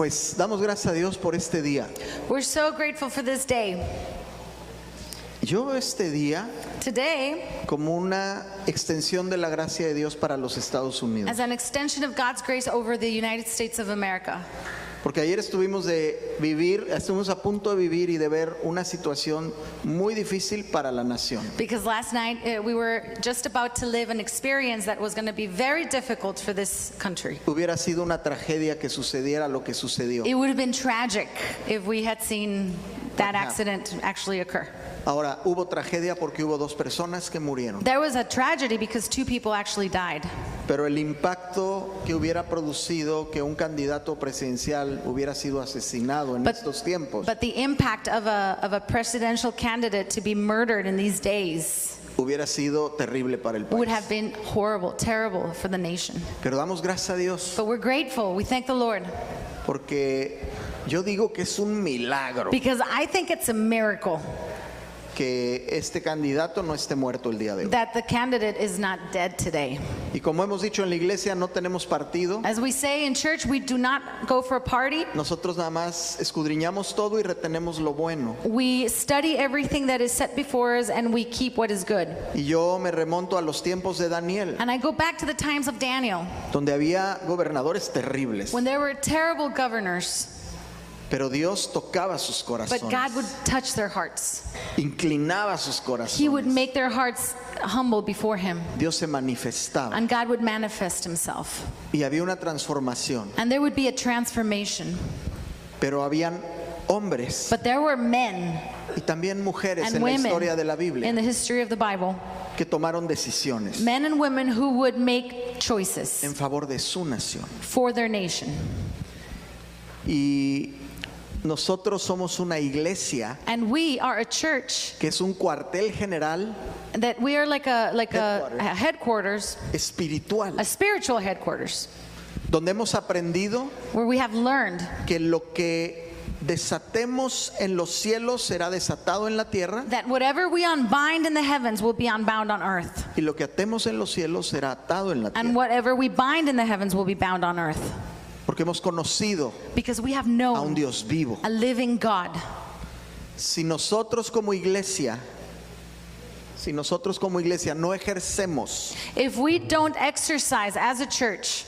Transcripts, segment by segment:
Pues damos gracias a Dios por este día. We're so grateful for this day. Yo veo este día Today, como una extensión de la gracia de Dios para los Estados Unidos. as an extension of God's grace over the United States of America. Porque ayer estuvimos a punto de vivir y de ver una situación muy difícil para la nación. Because last night we were just about to live an experience that was going to be very difficult for this country. Hubiera sido una tragedia que sucediera lo que sucedió. It would have been tragic if we had seen that accident actually occur. Ahora, hubo tragedia porque hubo dos personas que murieron. There was a tragedy because 2 people actually died. Pero el impacto que hubiera producido que un candidato presidencial hubiera sido asesinado en estos tiempos But the impact of a presidential candidate to be murdered in these days hubiera sido terrible para el would país. have been horrible, terrible for the nation. Pero damos gracias a Dios But we're grateful. We thank the Lord. porque yo digo que es un milagro Because I think it's a miracle que este candidato no esté muerto el día de hoy. that the candidate is not dead today. Y como hemos dicho en la iglesia, no tenemos partido. As we say in church, we do not go for a party. Nosotros nada más escudriñamos todo y retenemos lo bueno. We study everything that is set before us and we keep what is good. Y yo me remonto a los tiempos de Daniel, And I go back to the times of Daniel donde había gobernadores terribles, when there were terrible governors, pero Dios tocaba sus but God would corazones, touch their hearts. inclinaba sus He would corazones. make their hearts humble before Him. Dios se manifestaba And God would manifest Himself. y había una transformación, And there would be a transformation. pero habían hombres But there were men y también mujeres and en la women historia de la in Biblia the history of the Bible, que tomaron decisiones men and women who would make choices en favor de su nación. for their nation. Y nosotros somos una iglesia And we are a church que es un cuartel general that we are like a headquarters, espiritual, a spiritual headquarters, donde hemos aprendido where we have learned que lo que desatemos en los cielos será desatado en la tierra that whatever we unbind in the heavens will be unbound on earth, y lo que atemos en los cielos será atado en la and tierra. whatever we bind in the heavens will be bound on earth. Porque hemos conocido Because we have a un known Dios vivo. a living God. Si nosotros como iglesia no ejercemos If we don't exercise as a church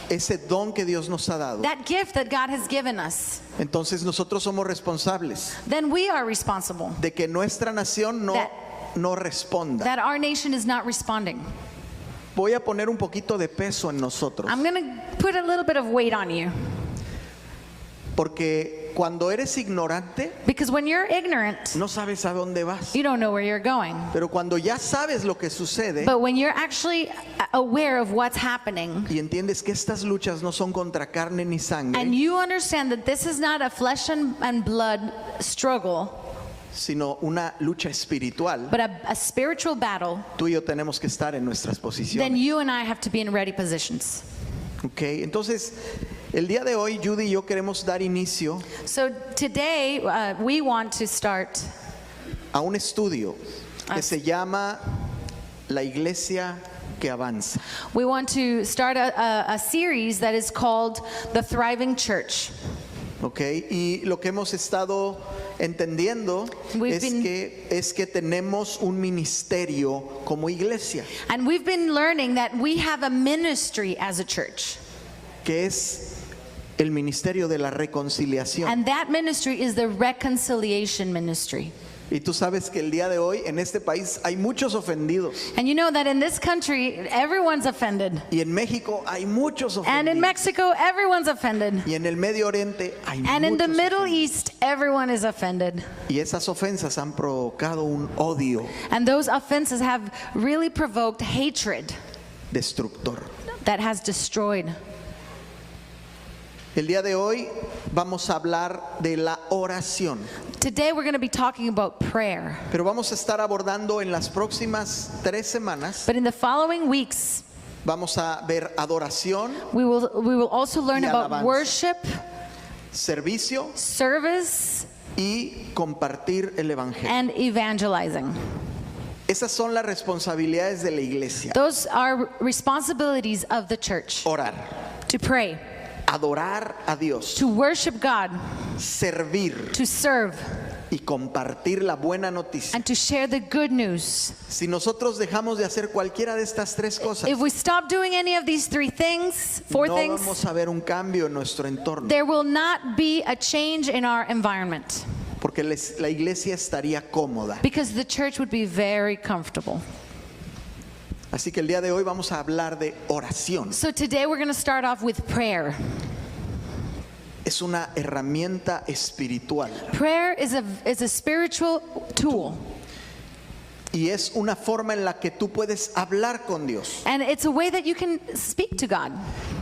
ese don que Dios nos ha dado, that gift that God has given us, entonces nosotros somos responsables then we are responsible de que nuestra nación no responda. that our nation is not responding. Voy a poner un poquito de peso en nosotros, I'm going to put a little bit of weight on you. porque cuando eres ignorante Because when you're ignorant, no sabes a dónde vas, you don't know where you're going. pero cuando ya sabes lo que sucede But when you're actually aware of what's happening, y entiendes que estas luchas no son contra carne ni and sangre, you understand that this is not a flesh and blood struggle, sino una lucha espiritual, but a spiritual battle, tú y yo tenemos que estar en nuestras then posiciones. you and I have to be in ready positions. Okay, entonces el día de hoy Judy y yo queremos dar inicio So today we want to start a un estudio que se llama La Iglesia que Avanza. We want to start a series that is called The Thriving Church. Okay, y lo que hemos estado entendiendo es que tenemos un ministerio como iglesia, And we've been learning that we have a ministry as a church. que es el ministerio de la reconciliación. And that ministry is the reconciliation ministry. Y tú sabes que el día de hoy en este país hay muchos ofendidos. And you know that in this country, everyone's offended. Y en México hay muchos And in ofendidos. Mexico, everyone's offended. Y en el Medio Oriente hay And in the muchos Middle ofendidos. East, everyone is offended. Y esas ofensas han provocado un odio And those offenses have really provoked hatred destructor. that has destroyed. El día de hoy vamos a hablar de la oración, Today we're going to be talking about prayer. pero vamos a estar abordando en las próximas 3 semanas, But in the following weeks, vamos a ver adoración, we will also learn Y about alabanza. worship, servicio service, y compartir el evangelio. and evangelizing. Esas son las responsabilidades de la iglesia. Those are responsibilities of the church. Orar, To pray, adorar a Dios, to worship God, servir to serve, y compartir la buena noticia. and to share the good news. Si nosotros dejamos de hacer cualquiera de estas tres cosas, If we stop doing any of these four no things, vamos a ver un cambio en nuestro entorno, there will not be a change in our environment porque la iglesia estaría cómoda. because the church would be very comfortable. Así que el día de hoy vamos a hablar de oración. So today we're going to start off with prayer. Es una herramienta espiritual Prayer is a spiritual tool, y es una forma en la que tú puedes hablar con Dios. and it's a way that you can speak to God.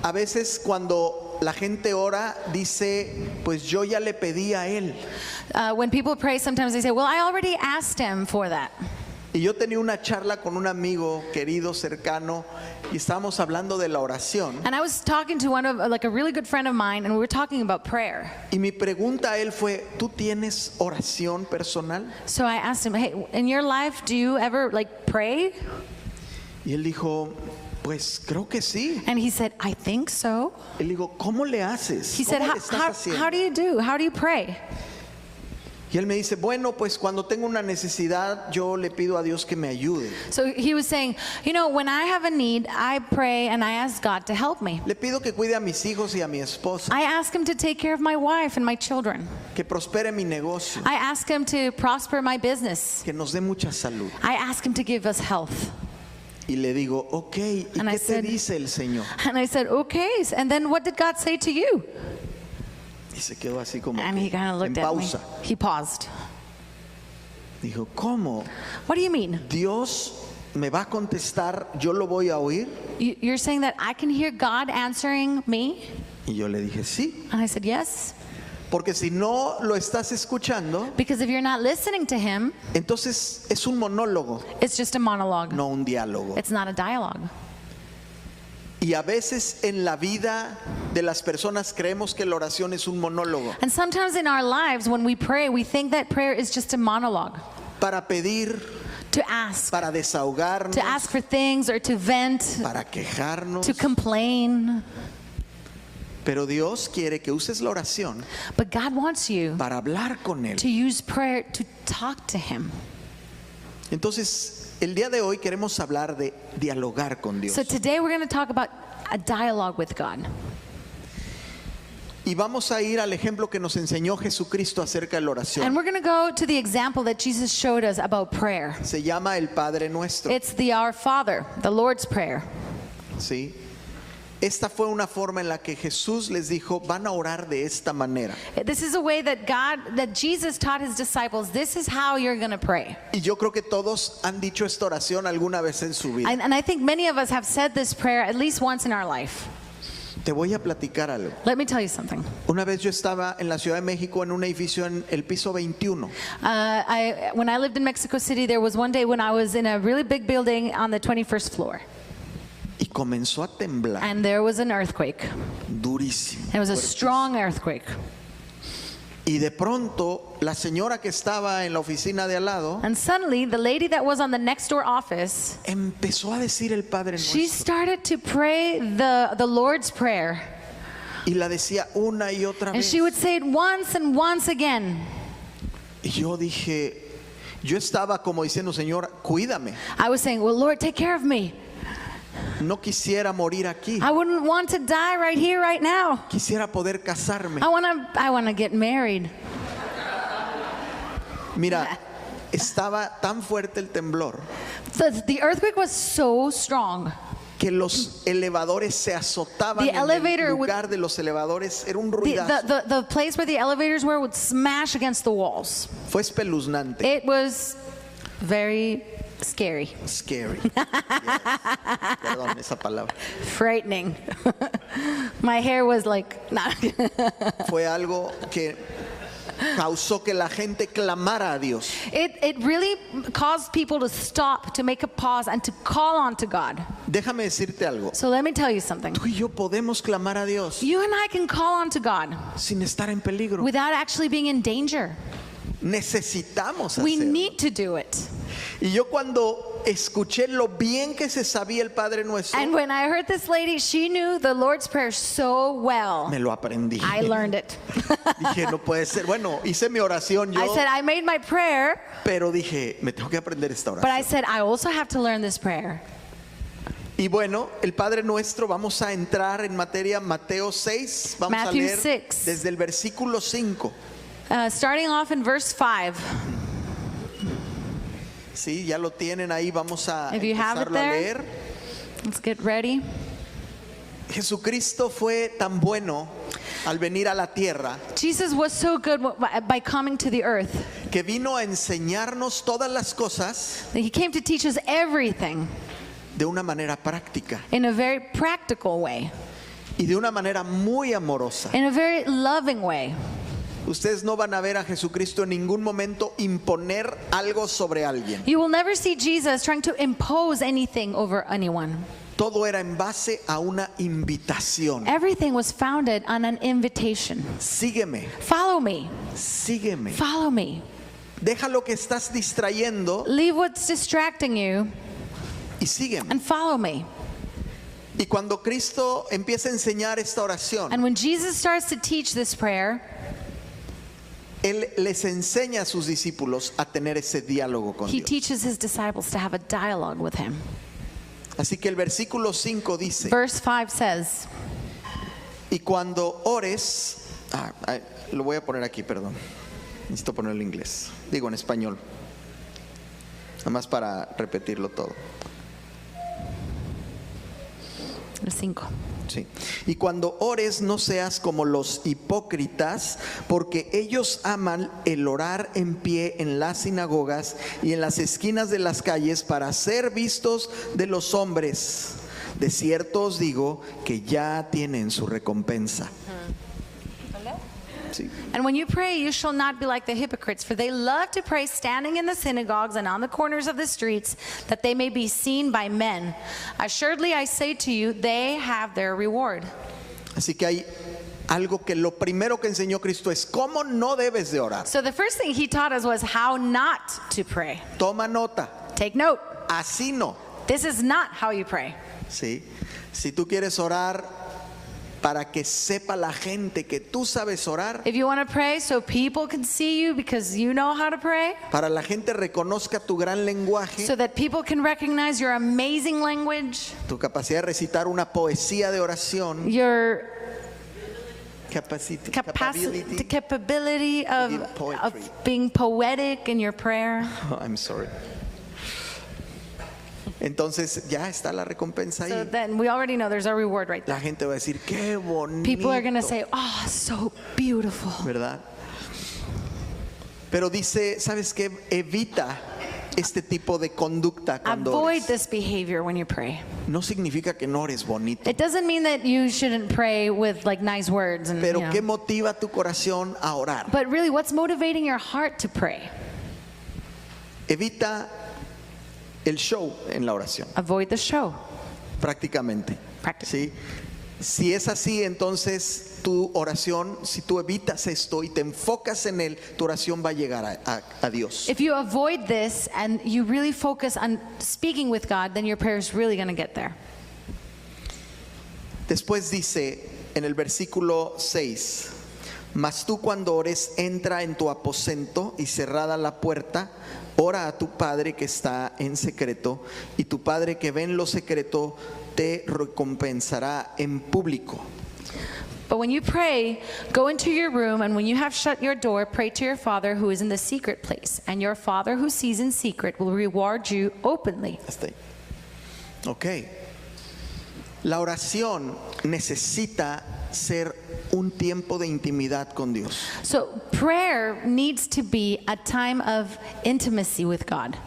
A veces cuando la gente ora dice, pues yo ya le pedí a él. When people pray, sometimes they say, well, I already asked him for that. Y yo tenía una charla con un amigo querido, cercano, y estábamos hablando de la oración. And I was talking to a really good friend of mine, and we were talking about prayer. Y mi pregunta a él fue, ¿tú tienes oración personal? So I asked him, hey, in your life, do you ever pray? Y él dijo, pues creo que sí. And he said, I think so. Y le digo, ¿cómo le haces? He said, ¿Cómo le estás haciendo? how do you do? How do you pray? Y él me dice, bueno, pues cuando tengo una necesidad, yo le pido a Dios que me ayude. So he was saying, when I have a need, I pray and I ask God to help me. Le pido que cuide a mis hijos y a mi esposa, I ask him to take care of my wife and my children. que prospere mi negocio, I ask him to prosper my business. que nos dé mucha salud. I ask him to give us health. Y le digo, ok, ¿y And I qué te said- dice el Señor? And I said, okay. And then what did God say to you? Y se quedó así como And he que kind of en looked at me. pausa. He paused. Dijo, ¿cómo? What do you mean? ¿Dios me va a contestar? ¿Yo lo voy a oír? You're saying that I can hear God answering me? Y yo le dije, sí. And I said, yes. Porque si no lo estás escuchando, Because if you're not listening to him, entonces es un monólogo, it's just a monologue. no un diálogo. It's not a dialogue. Y a veces en la vida de las personas creemos que la oración es un monólogo And sometimes in our lives, when we pray, we think that prayer is just a monologue. para pedir, To ask. para desahogarnos, To ask for things or to vent, para quejarnos. to complain. Pero Dios quiere que uses la oración But God wants you para hablar con Él. to use prayer to talk to him. Entonces, el día de hoy queremos hablar de dialogar con Dios. So today we're going to talk about a dialogue with God. Y vamos a ir al ejemplo que nos enseñó Jesucristo acerca de la And oración. we're going to go to the example that Jesus showed us about prayer. Se llama el Padre Nuestro. It's the Our Father, the Lord's Prayer. ¿Sí? Esta fue una forma en la que Jesús les dijo, van a orar de esta manera. This is a way that Jesus taught his disciples, this is how you're going to pray. Y yo creo que todos han dicho esta oración alguna vez en su vida. And I think many of us have said this prayer at least once in our life. Te voy a platicar algo. Let me tell you something. Una vez yo estaba en la Ciudad de México en un edificio en el piso 21. When I lived in Mexico City, there was one day when I was in a really big building on the 21st floor. Y comenzó a temblar And there was an earthquake. durísimo. It was a fuertísimo. strong earthquake. Y de pronto la señora que estaba en la oficina de al lado And suddenly, the lady that was on the next door office, empezó a decir el Padre she Nuestro. started to pray the Lord's Prayer. Y la decía una y otra And vez. she would say it once and once again. Y yo dije, yo estaba como diciendo, Señor, cuídame. I was saying, well, Lord, take care of me. No quisiera morir aquí. I wouldn't want to die right here, right now. Quisiera poder casarme. I want to get married. Mira, estaba tan fuerte el temblor The earthquake was so strong. que los elevadores se azotaban The en elevator el would- lugar de los elevadores. Era un ruidazo. The place where the elevators were would smash against the walls. Fue espeluznante. It was very scary, Scary. Yes. Perdón esa palabra. frightening. My hair was like, nah. Fue algo que causó que la gente clamara a Dios. It really caused people to stop, to make a pause, and to call on to God. Déjame decirte algo. So let me tell you something. Tú y yo podemos clamar a Dios You and I can call on to God sin estar en peligro. without actually being in danger. Necesitamos We hacerlo. need to do it. Y yo cuando escuché lo bien que se sabía el Padre Nuestro, And when I heard this lady, she knew the Lord's Prayer so well. me lo aprendí. I learned it. Dije, no puede ser. Bueno, hice mi oración yo, I said, I made my prayer, pero dije, me tengo que aprender esta but I oración. said, I also have to learn this prayer. Y bueno, el Padre Nuestro, vamos a entrar en materia. Mateo 6, vamos Matthew a leer 6. desde el versículo 5. Starting off in verse 5. Sí, ya lo tienen ahí, vamos a If you have it empezarlo a there. leer. Let's get ready. Jesucristo fue tan bueno al venir a la tierra Jesus was so good by coming to the earth. que vino a enseñarnos todas las cosas He came to teach us everything de una manera práctica in a very practical way, y de una manera muy amorosa. in a very loving way. Ustedes no van a ver a Jesucristo en ningún momento imponer algo sobre alguien. You will never see Jesus trying to impose anything over anyone. Todo era en base a una invitación. Everything was founded on an invitation. Sígueme, Follow me. sígueme. Follow me. Deja lo que estás distrayendo Leave what's distracting you y sígueme. and follow me. Y cuando Cristo empieza a enseñar esta oración, And when Jesus starts to teach this prayer, Él les enseña a sus discípulos a tener ese diálogo con he Dios. teaches his disciples to have a dialogue with him. Así que el versículo 5 dice, Verse 5 says, y cuando ores, lo voy a poner aquí, perdón. Necesito ponerlo en inglés. Digo en español. Nada más para repetirlo todo. verse 5. Sí. Y cuando ores no seas como los hipócritas, porque ellos aman el orar en pie en las sinagogas y en las esquinas de las calles para ser vistos de los hombres. De cierto os digo que ya tienen su recompensa. Sí. And when you pray, you shall not be like the hypocrites, for they love to pray standing in the synagogues and on the corners of the streets, that they may be seen by men. Assuredly, I say to you, they have their reward. Así que hay algo que lo primero que enseñó Cristo es cómo no debes de orar. So the first thing he taught us was how not to pray. Toma nota. Take note. Así no. This is not how you pray. Sí. Si tú quieres orar para que sepa la gente que tú sabes orar, If you want to pray so people can see you because you know how to pray, para la gente reconozca tu gran lenguaje, so that people can recognize your amazing language, tu capacidad de recitar una poesía de oración, your capacity, the capability of give poetry. being poetic in your prayer. Oh, I'm sorry. Entonces ya está la recompensa So ahí. then we already know there's a reward right there. La gente va a decir, qué bonito. People are going to say, oh, so beautiful. ¿Verdad? Pero dice, ¿sabes qué? Evita este tipo de conducta cuando Avoid ores. this behavior when you pray. No significa que no ores bonito, It doesn't mean that you shouldn't pray with like nice words and pero you know. ¿qué motiva tu corazón a orar? But really, what's motivating your heart to pray? Evita el show en la oración, Avoid the show. prácticamente. Practically. ¿Sí? Si es así, entonces tu oración, si tú evitas esto y te enfocas en él, tu oración va a llegar a Dios. If you avoid this and you really focus on speaking with God, then your prayer is really going to get there. Después dice en el versículo 6, mas tú cuando ores entra en tu aposento y cerrada la puerta, ora a tu Padre que está en secreto, y tu Padre que ve en lo secreto te recompensará en público. But when you pray, go into your room, and when you have shut your door, pray to your Father who is in the secret place, and your Father who sees in secret will reward you openly. Hasta ahí. Ok. La oración necesita ser un tiempo de intimidad con Dios. So prayer needs to be a time of intimacy with God.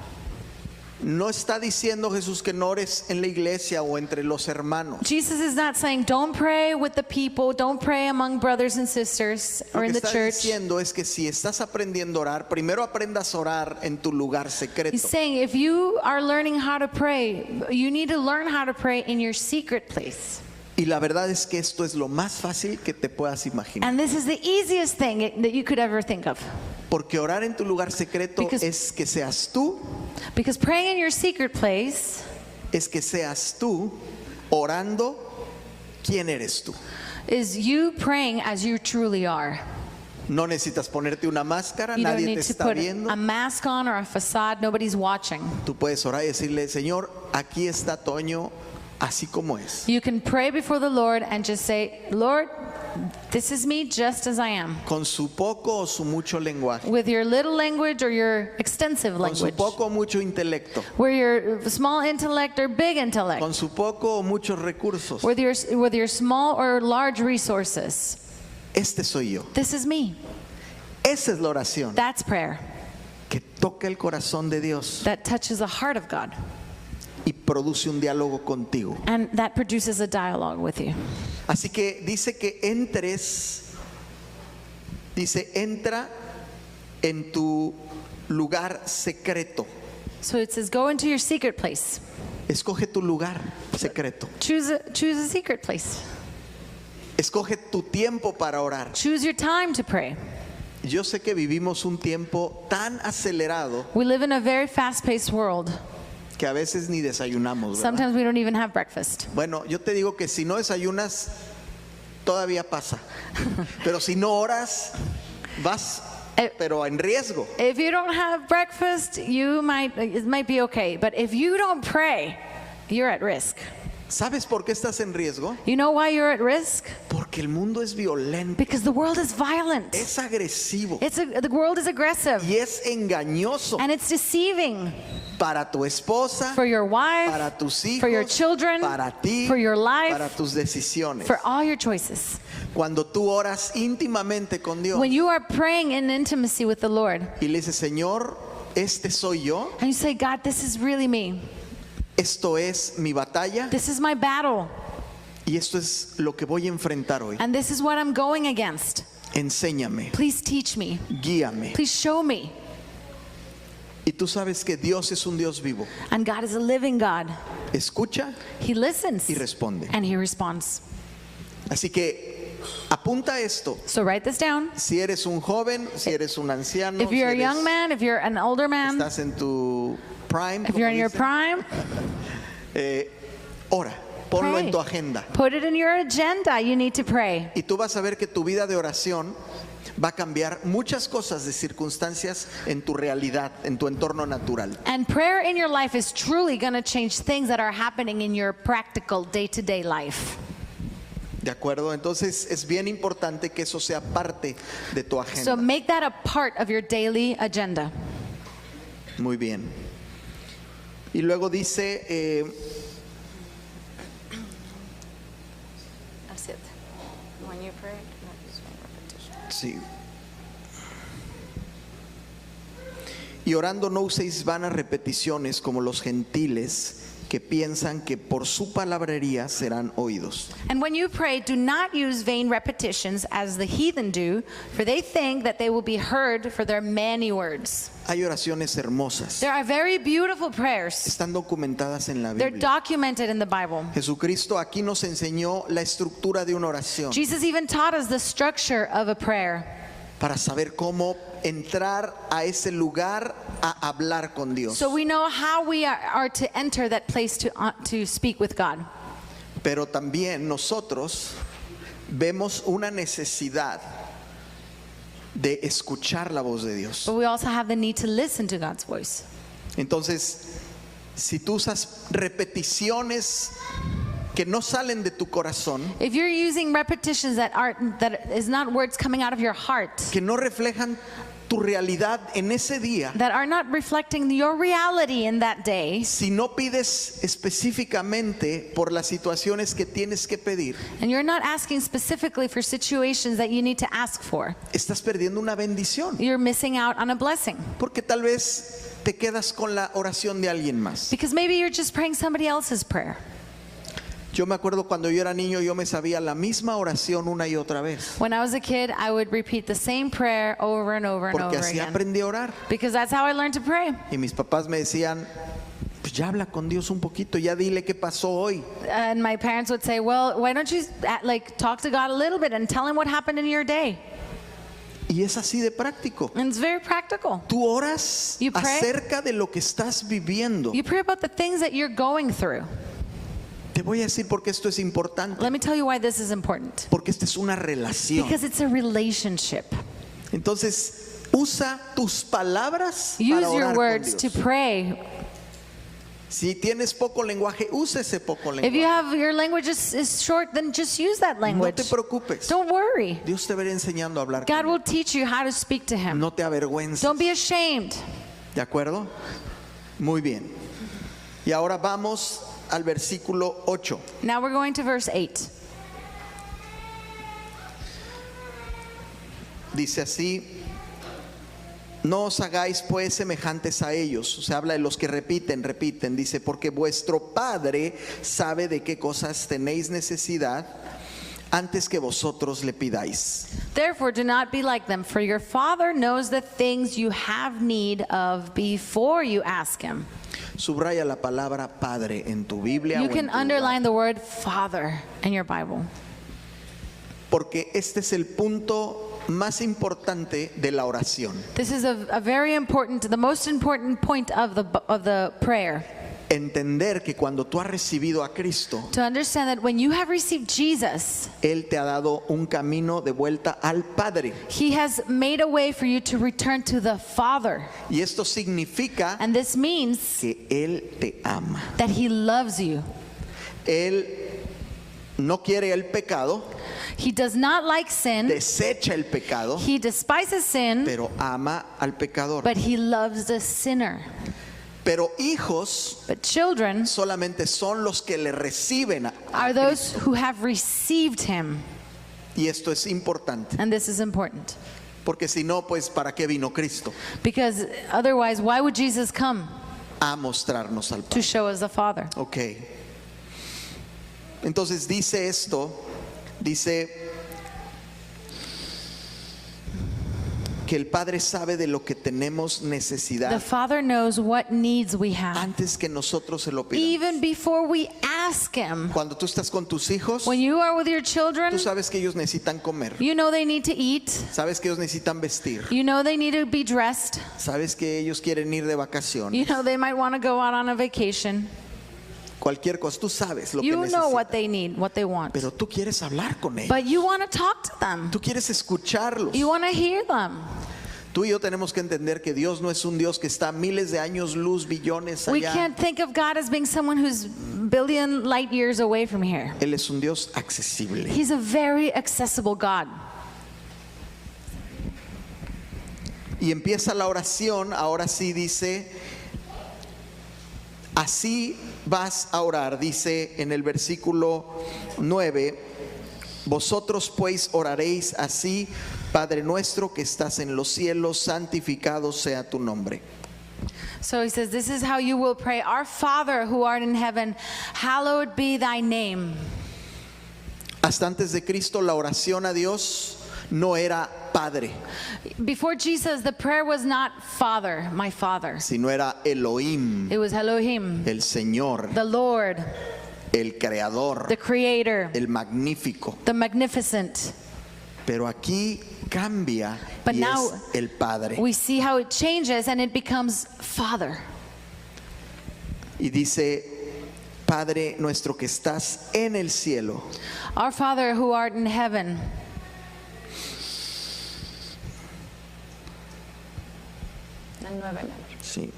No está diciendo Jesús que no ores en la iglesia o entre los hermanos. Jesus is not saying don't pray with the people, don't pray among brothers and sisters Lo or que in the está church. diciendo es que si estás aprendiendo a orar, primero aprendas a orar en tu lugar secreto. He's saying if you are learning how to pray, you need to learn how to pray in your secret place. Y la verdad es que esto es lo más fácil que te puedas imaginar. And this is the easiest thing that you could ever think of. Porque orar en tu lugar secreto Because- es que seas tú, Because praying in your secret place es que seas tú orando quién eres tú. is you praying as you truly are. No necesitas ponerte una máscara, You don't nadie te need to está put viendo. a mask on or a facade. Nobody's watching. Tú puedes orar y decirle, Señor, aquí está Toño así como es. You can pray before the Lord and just say, Lord, this is me just as I am. Con su poco o su mucho lenguaje. With your little language or your extensive Con su language. poco o mucho intelecto. With your small intellect or big intellect. Con su poco o muchos recursos. With your small or large resources. Este soy yo. This is me. Esa es la oración That's prayer. que toca el corazón de Dios That touches the heart of God. y produce un diálogo contigo. And that produces a dialogue with you. Así que dice que entres, dice, entra en tu lugar secreto. So it says, go into your secret place. Escoge tu lugar secreto. Choose a secret place. Escoge tu tiempo para orar. Choose your time to pray. Yo sé que vivimos un tiempo tan acelerado We live in a very fast-paced world. que a veces ni desayunamos, ¿verdad? Sometimes we don't even have breakfast. Bueno, yo te digo que si no desayunas, todavía pasa. Pero si no oras, vas, pero en riesgo. If you don't have breakfast, it might be okay. But if you don't pray, you're at risk. ¿Sabes por qué estás en riesgo? You know why you're at risk? Porque el mundo es violento, Because the world is violent. es agresivo The world is aggressive. y es engañoso And it's deceiving para tu esposa, for your wife, para tus hijos, for your children, para ti, for your life, para tus decisiones. for all your choices. Cuando tú oras íntimamente con Dios When you are praying in intimacy with the Lord, y le dices, Señor, este soy yo, and you say, God, this is really me. esto es mi batalla This is my battle. y esto es lo que voy a enfrentar hoy. And this is what I'm going against. Enséñame, Please teach me. guíame. Please show me. Y tú sabes que Dios es un Dios vivo. And God is a living God. Escucha He listens y responde. and He responds. Así que apunta esto. So write this down. Si eres un joven, si eres un anciano, If you're a si young eres- man, if you're an older man, estás en tu prime, if como you're in your dicen, prime, ora, ponlo pray. en tu agenda. Put it in your agenda. You need to pray. Y tú vas a ver que tu vida de oración va a cambiar muchas cosas de circunstancias en tu realidad, en tu entorno natural. And prayer in your life is truly going to change things that are happening in your practical day-to-day life. ¿De acuerdo? Entonces es bien importante que eso sea parte de tu So agenda. make that a part of your daily agenda. Muy bien. Y luego dice, That's it. When you pray, not use repetition. sí. Y orando no uséis vanas repeticiones como los gentiles que piensan que por su palabrería serán oídos. And when you pray, do not use vain repetitions as the heathen do, for they think that they will be heard for their many words. Hay oraciones hermosas. There are very beautiful prayers. Están documentadas en la They're Biblia. documented in the Bible. Jesucristo aquí nos enseñó la estructura de una oración Jesus even taught us the structure of a prayer para saber cómo entrar a ese lugar a hablar con Dios. so we know how we are to enter that place to speak with God. Pero también nosotros vemos una necesidad de escuchar la voz de Dios. But we also have the need to listen to God's voice. Entonces, si tú usas repeticiones que no salen de tu corazón, If you're using repetitions that is not words coming out of your heart, que no reflejan tu realidad en ese día, that are not reflecting your reality in that day, si no pides específicamente por las situaciones que tienes que pedir, and you're not asking specifically for situations that you need to ask for, estás perdiendo una bendición, you're missing out on a blessing. porque tal vez te quedas con la oración de alguien más. Because maybe you're just praying somebody else's prayer. Yo me acuerdo cuando yo era niño, yo me sabía la misma oración una y otra vez, When I was a kid, I would repeat the same prayer over and over and porque over así again. aprendí a orar. Because that's how I learned to pray. Y mis papás me decían, pues ya habla con Dios un poquito, ya dile qué pasó hoy. And my parents would say, well, why don't you talk to God a little bit and tell him what happened in your day? Y es así de práctico. And it's very practical. Tú oras You pray. acerca de lo que estás viviendo. You pray about the things that you're going through. Te voy a decir por qué esto es importante. Let me tell you why this is important. Porque esta es una relación. Because it's a relationship. Entonces, usa tus palabras Use para your orar con words to Dios. pray. Si tienes poco lenguaje, usa ese poco If you lenguaje. have your language is short, then just use that No language. te preocupes. Don't worry. Dios te verá enseñando a hablar God con will teach you how to speak to Él. him. No te avergüences. Don't be ashamed. ¿De acuerdo? Muy bien. Y ahora vamos al versículo 8. Now we're going to verse 8. Dice así: no os hagáis pues semejantes a ellos. O sea, habla de los que repiten. Dice, porque vuestro Padre sabe de qué cosas tenéis necesidad antes que vosotros le pidáis. Therefore, do not be like them, for your Father knows the things you have need of before you ask him. Subraya la palabra Padre en tu Biblia. You o en can tu underline hogar, the word Father in your Bible. porque este es el punto más importante de la oración. This is a very important, the most important point of the prayer. Entender que cuando tú has recibido a Cristo, To understand that when you have received Jesus, Él te ha dado un camino de vuelta al Padre. he has made a way for you to return to the Father. Y esto significa And this means que Él te ama. that he loves you. Él no quiere el pecado, He does not like sin. desecha el pecado, He despises sin, pero ama al pecador. but he loves the sinner. Pero hijos But children solamente son los que le reciben a are Cristo. those who have received him. Y esto es importante, And this is important. porque si no, pues ¿para qué vino Cristo? Because otherwise, why would Jesus come? A mostrarnos al To Padre. show us the Father. Ok. Entonces dice esto, dice que el Padre sabe de lo que tenemos The necesidad Father knows what needs we have. antes que nosotros se lo pidamos. Even before we ask him. Cuando tú estás con tus hijos, When you are with your children, tú sabes que ellos necesitan comer, you know they need to eat. sabes que ellos necesitan vestir, You know they need to be dressed. sabes que ellos quieren ir de vacaciones, You know they might want to go out on a vacation. cualquier cosa, tú sabes lo que You know what necesitan. they need, what they want. Pero tú quieres hablar con ellos, But you want to talk to them. tú quieres escucharlos. You want to hear them. Tú y yo tenemos que entender que Dios no es un Dios que está miles de años luz, billones We allá. can't think of God as being someone who's billion light years away from here. Él es un Dios accesible. He's a very accessible God. Y empieza la oración, ahora sí dice, así vas a orar, dice en el versículo 9, vosotros pues oraréis así, Padre nuestro que estás en los cielos, santificado sea tu nombre. So he says, this is how you will pray. Our Father who art in heaven, hallowed be thy name. Hasta antes de Cristo la oración a Dios no era Padre, Before Jesus, the prayer was not Father, my Father. sino era Elohim, It was Elohim, el Señor, the Lord, el Creador, the Creator, el Magnífico. the Magnificent. Pero aquí cambia But y now es el Padre. We see how it changes and it becomes Father. Y dice, Padre nuestro que estás en el cielo. Our Father who art in heaven. Sí.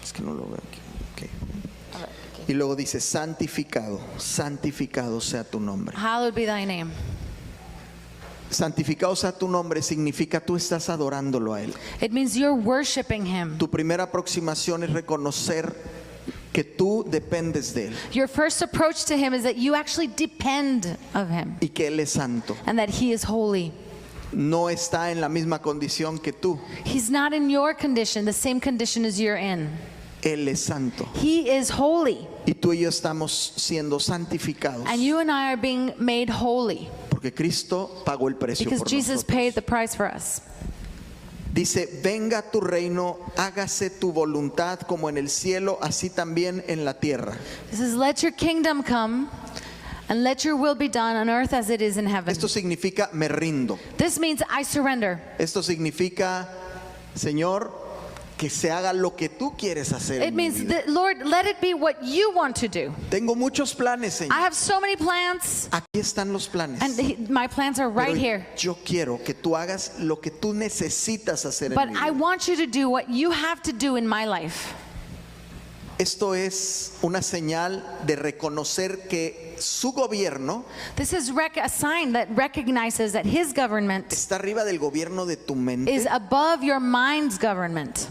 Es que no lo veo aquí. Ok. Y luego dice, santificado, santificado sea tu nombre. Hallowed be thy name. Santificado sea tu nombre significa tú estás adorándolo a Él. It means you're worshiping him. Tu primera aproximación es reconocer que tú dependes de Él Your first approach to him is that you actually depend of him y que Él es santo. and that he is holy. No está en la misma condición que tú. He's not in your condition, the same condition as you're in. Él es santo. He is holy. Y tú y yo estamos siendo santificados And you and I are being made holy porque Cristo pagó el precio because por Jesus nosotros. paid the price for us. Dice, venga tu reino, hágase tu voluntad como en el cielo, así también en la tierra. It says, let your kingdom come And let your will be done on earth as it is in heaven. Esto significa me rindo. This means I surrender. Esto significa, Señor, que se haga lo que tú quieres hacer It en mi means vida. that, Lord, let it be what you want to do. Tengo muchos planes, I Señor. have so many plans, Aquí están los planes. and my plans are right Pero here. yo quiero que tú hagas lo que tú necesitas hacer But en mi I vida. want you to do what you have to do in my life. Esto es una señal de reconocer que su gobierno This is a sign that recognizes that his government está arriba del gobierno de tu mente, is above your mind's government,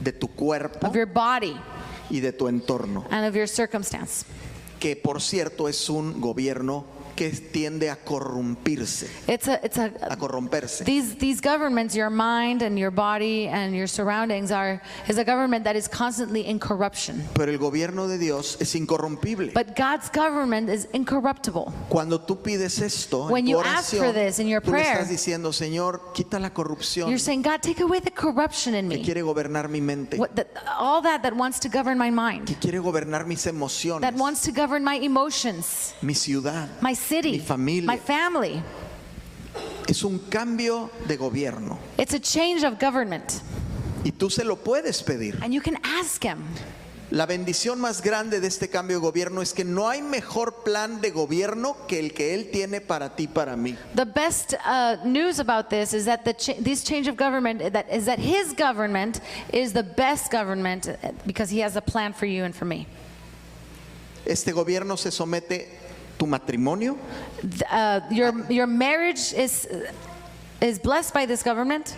de tu cuerpo of your body, y de tu entorno. and of your circumstance. Que por cierto es un gobierno que tiende a corrompirse, a corromperse. These governments, your mind and your body and your surroundings, is a government that is constantly in corruption. Pero el gobierno de Dios es incorrompible. But God's government is incorruptible. Cuando tú pides esto When en tu you ask oración, for this in your tú le prayer, estás diciendo, Señor, quita la corrupción You're saying, God, take away the corruption in que me. quiere gobernar mi mente, All that wants to govern my mind, que quiere gobernar mis emociones, that wants to govern my emotions, mi ciudad. my city, Mi familia. my family. Es un cambio de gobierno It's a change of government, y tú se lo puedes pedir. and you can ask Him. La bendición más grande de este cambio de gobierno es que no hay mejor plan de gobierno que el que Él tiene para ti, para mí. The best news about this is that this change of government is that His government is the best government because He has a plan for you and for me. Este gobierno se somete tu matrimonio, Your marriage is blessed by this government.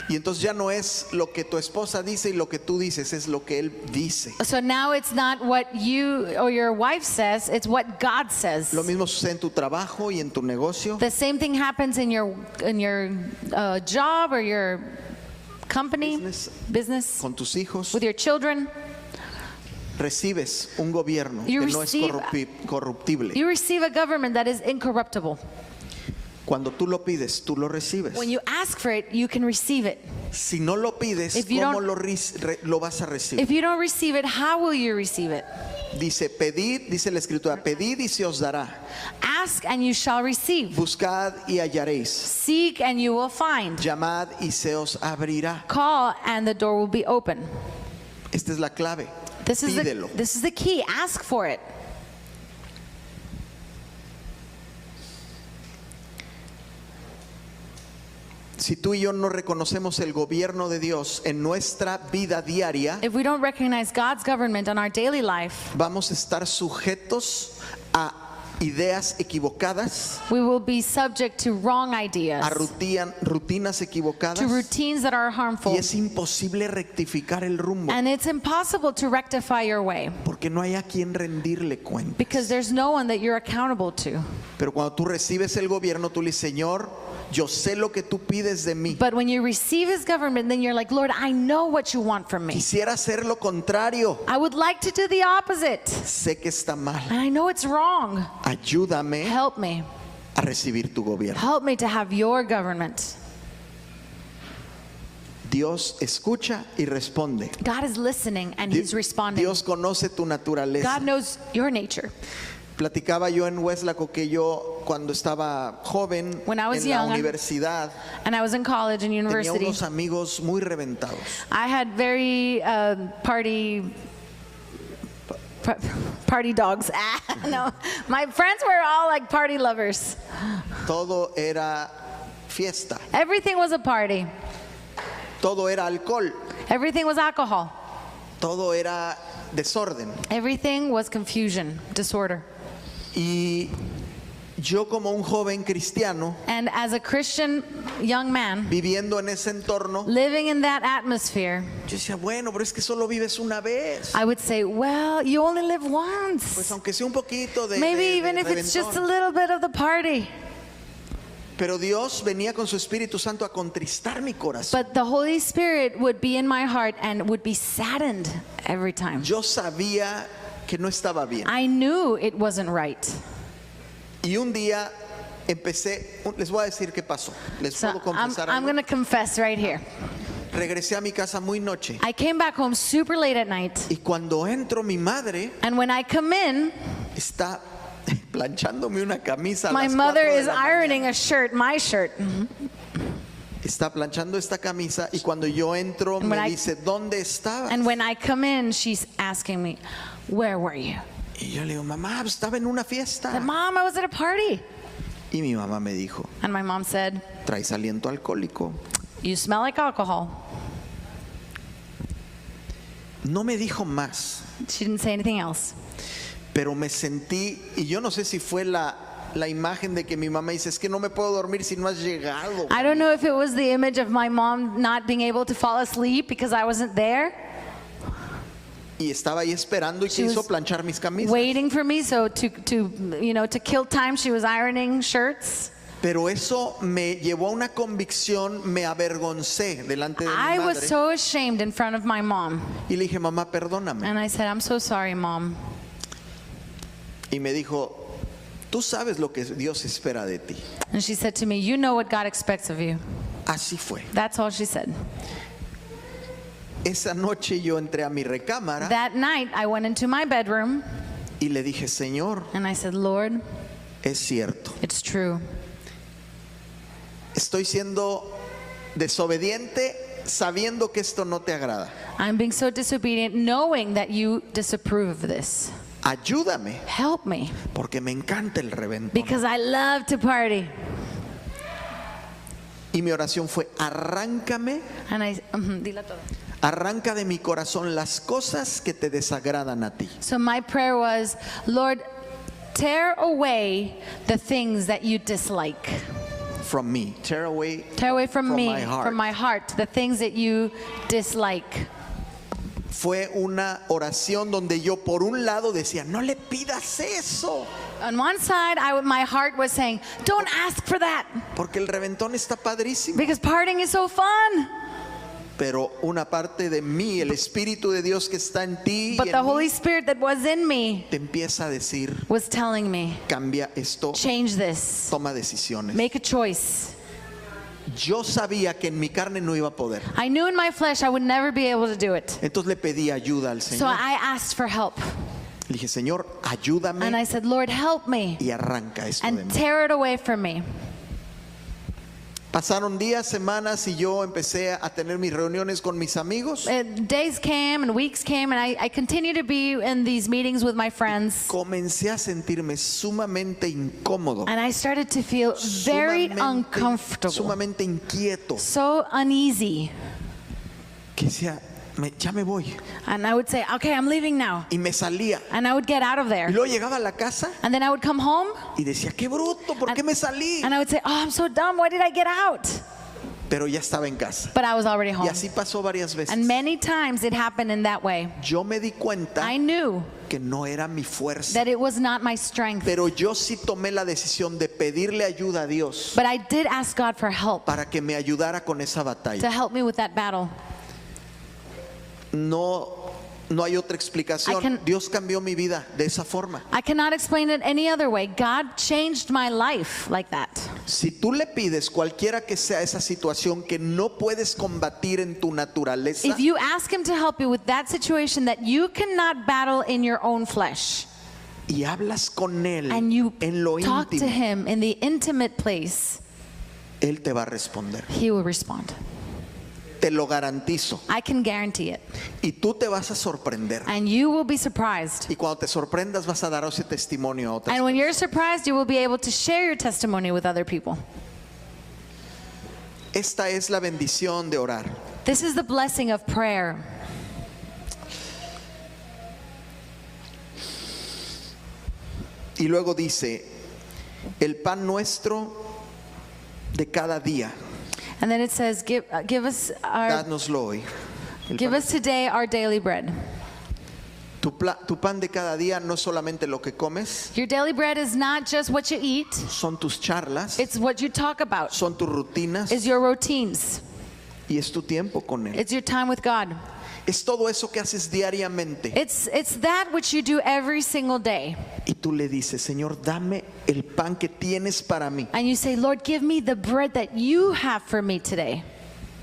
y entonces ya no es lo que tu esposa dice y lo que tú dices, es lo que Él dice. So now it's not what you or your wife says, it's what God says. Lo mismo sucede en tu trabajo y en tu negocio. The same thing happens in your job or your company, business, Con tus hijos with your children. recibes un gobierno You que no es receive- corruptible. You receive a government that is incorruptible. Cuando tú lo pides, tú lo recibes. When you ask for it, you can receive it. Si no lo pides, If you ¿cómo don't- lo vas a recibir? If you don't receive it, how will you receive it? Dice, pedid, dice la escritura, pedid y se os dará. Ask and you shall receive. Buscad y hallaréis. Seek and you will find. Llamad y se os abrirá. Call and the door will be open. Esta es la clave. This is Pídelo. the key. Ask for it. Si tú y yo no reconocemos el gobierno de Dios en nuestra vida diaria, If we don't recognize God's government on our daily life, vamos a estar sujetos a ideas equivocadas, we will be subject to wrong ideas, a rutinas equivocadas, to routines that are harmful. y es imposible rectificar el rumbo And it's impossible to rectify your way porque no hay a quien rendirle cuenta. because there's no one that you're accountable to. Pero cuando tú recibes el gobierno, tú le dices, Señor, yo sé lo que tú pides de mí. But when you receive His government, then you're like, Lord, I know what you want from me. Quisiera hacer lo contrario. I would like to do the opposite. Sé que está mal. And I know it's wrong. Ayúdame Help me. a recibir tu gobierno. Help me to have your government. Dios escucha y responde. God is listening and He's responding. Dios conoce tu naturaleza. God knows your nature. Platicaba yo en Weslaco que yo cuando estaba joven When I was en la young, universidad And I was in college and tenía university. unos amigos muy reventados. I had very party dogs. No, my friends were all like party lovers. Todo era fiesta, Everything was a party. todo era alcohol, Everything was alcohol. todo era desorden. Everything was confusion, disorder. Y yo como un joven cristiano And as a Christian young man viviendo en ese entorno, living in that atmosphere, yo decía, bueno, pero es que solo vives una vez. I would say, well, you only live Pues once. aunque sea un poquito de Maybe even if it's just a reventón. little bit of the party. Pero Dios venía con su Espíritu Santo a contristar mi corazón. But the Holy Spirit would be in my heart and would be saddened every time. Yo sabía que no estaba bien. I knew it wasn't right. Y un día les voy a decir qué pasó. Les So puedo confesar I'm algo. going to confess right here. Regresé a mi casa muy noche. I came back home super late at night. Y cuando entro, mi madre And when I come in, está planchándome una camisa. A My las mother 4 de is la ironing a shirt, my shirt. Está planchando esta camisa y cuando yo entro And me when I- dice, ¿dónde estabas? And when I come in, she's asking me, where were you? Y yo le digo, mamá, estaba en una I fiesta. said, Mom, I was at a party. Y mi mamá me dijo, And my mom said, traes aliento alcohólico. you smell like alcohol. No me dijo más, She didn't say anything else. pero me sentí, y yo no sé si fue la imagen de que mi mamá dice, es que no me puedo dormir si no has llegado. I don't know if it was the image of my mom not being able to fall asleep because I wasn't there, Y estaba ahí esperando y She quiso was planchar mis camisas. waiting for me. So to kill time, she was ironing shirts. Pero eso me llevó a una convicción, me avergoncé delante de mi I was madre. so ashamed in front of my mom. Y le dije, mamá, perdóname. And I said, I'm so sorry, Mom. Y me dijo, tú sabes lo que Dios espera de ti. And she said to me, you know what God expects of you. Así fue. That's all she said. Esa noche yo entré a mi recámara That night, I went into my bedroom y le dije, Señor, and I said, Lord, es cierto. it's true. Estoy siendo desobediente sabiendo que esto no te agrada. I'm being so disobedient knowing that you disapprove of this. Ayúdame, Help me porque me encanta el reventón. because I love to party. Y mi oración fue, arráncame, And dila todo. arranca de mi corazón las cosas que te desagradan a ti. So my prayer was, Lord, tear away the things that you dislike. From me. Tear away Tear away from me, my heart. from my heart, the things that you dislike. Fue una oración donde yo por un lado decía, no le pidas eso, On one side, my heart was saying, don't ask for that porque el reventón está padrísimo. because partying is so fun. Pero una parte de mí, el Espíritu de Dios que está en ti, But y the en mí, Holy Spirit that was in me te empieza a decir, was telling me, cambia esto, change this, toma decisiones. make a choice. Yo sabía que en mi carne no iba a poder. I knew in my flesh I would never be able to do it. Entonces le pedí ayuda al So Señor. I asked for help. Le dije, Señor, And ayúdame I said, Lord, help me y arranca esto de and mí. tear it away from me. Pasaron días, semanas y yo empecé a tener mis reuniones con mis amigos. Days came and weeks came, and I continued to be in these meetings with my friends. Comencé a sentirme sumamente incómodo, And I started to feel very uncomfortable, sumamente inquieto. so uneasy. Que decía, ya me voy. And I would say, okay, I'm leaving now. Y me salía. And I would get out of Y there. luego llegaba a la casa And then I would come home, y decía, qué bruto, ¿por qué me salí? and I would say, oh, I'm so dumb. Why did I get out? Pero ya estaba en casa. But I was already Y home. así pasó varias veces. And many times it happened in that way. Yo me di cuenta I knew que no era mi fuerza. that it was not my strength. Pero yo sí tomé la decisión de pedirle ayuda a Dios But I did ask God for help, para que me ayudara con esa to batalla. help me with that battle. No hay otra explicación. Dios cambió mi vida de esa forma. I cannot explain it any other way. God changed my life like that. Si tú le pides cualquiera que sea esa situación que no puedes combatir en tu naturaleza, If you ask Him to help you with that situation that you cannot battle in your own flesh, y hablas con Él and you en lo talk to íntimo, Him in the intimate place, Él te va a responder. He will respond. Te lo garantizo. I can guarantee it. Y tú te vas a sorprender. And you will be surprised. Y cuando te sorprendas vas a dar ese testimonio a otras. And when you're surprised, you will be able to share your testimony with other people. Esta es la bendición de orar. This is the blessing of prayer. Y luego dice, el pan nuestro de cada día, And then it says, give us dánoslo hoy. El give pan- us today our daily bread. Tu pan de cada día no es solamente lo que comes, Your daily bread is not just what you eat, son tus charlas, it's what you talk about. son tus rutinas It's your routines. y es tu tiempo con Él. It's your time with God. Es todo eso que haces diariamente. It's that which you do every single day. Y tú le dices, Señor, dame el pan que tienes para mí. And you say, Lord, give me the bread that you have for me today.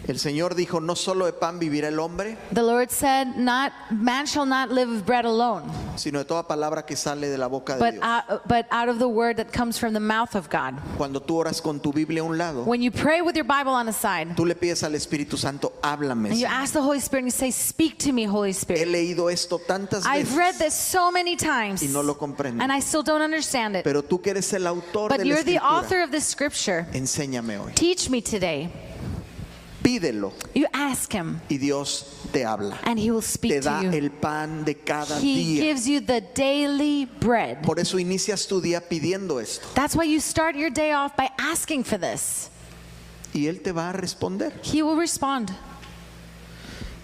El Señor dijo, no solo de pan vivirá el hombre, The Lord said, man shall not live with bread alone, sino de toda palabra que sale de la boca de but Dios. out of the word that comes from the mouth of God. Cuando tú oras con tu Biblia a un lado, When you pray with your Bible on the side, tú le pides al Espíritu Santo, háblame. and you Señor. ask the Holy Spirit and you say, speak to me, Holy He Spirit. leído esto tantas I've read veces this so many times, y no lo comprendo. and I still don't understand it. Pero tú que eres el autor But de la you're the Escritura, author of this scripture. enséñame hoy. Teach me today. Pídelo You ask him, y Dios te habla. and he will Te speak da to you. el pan de cada He día. gives you the daily bread. Por eso inicias tu día pidiendo esto. That's why you start your day off by asking for this. Y Él te va a responder. He will respond.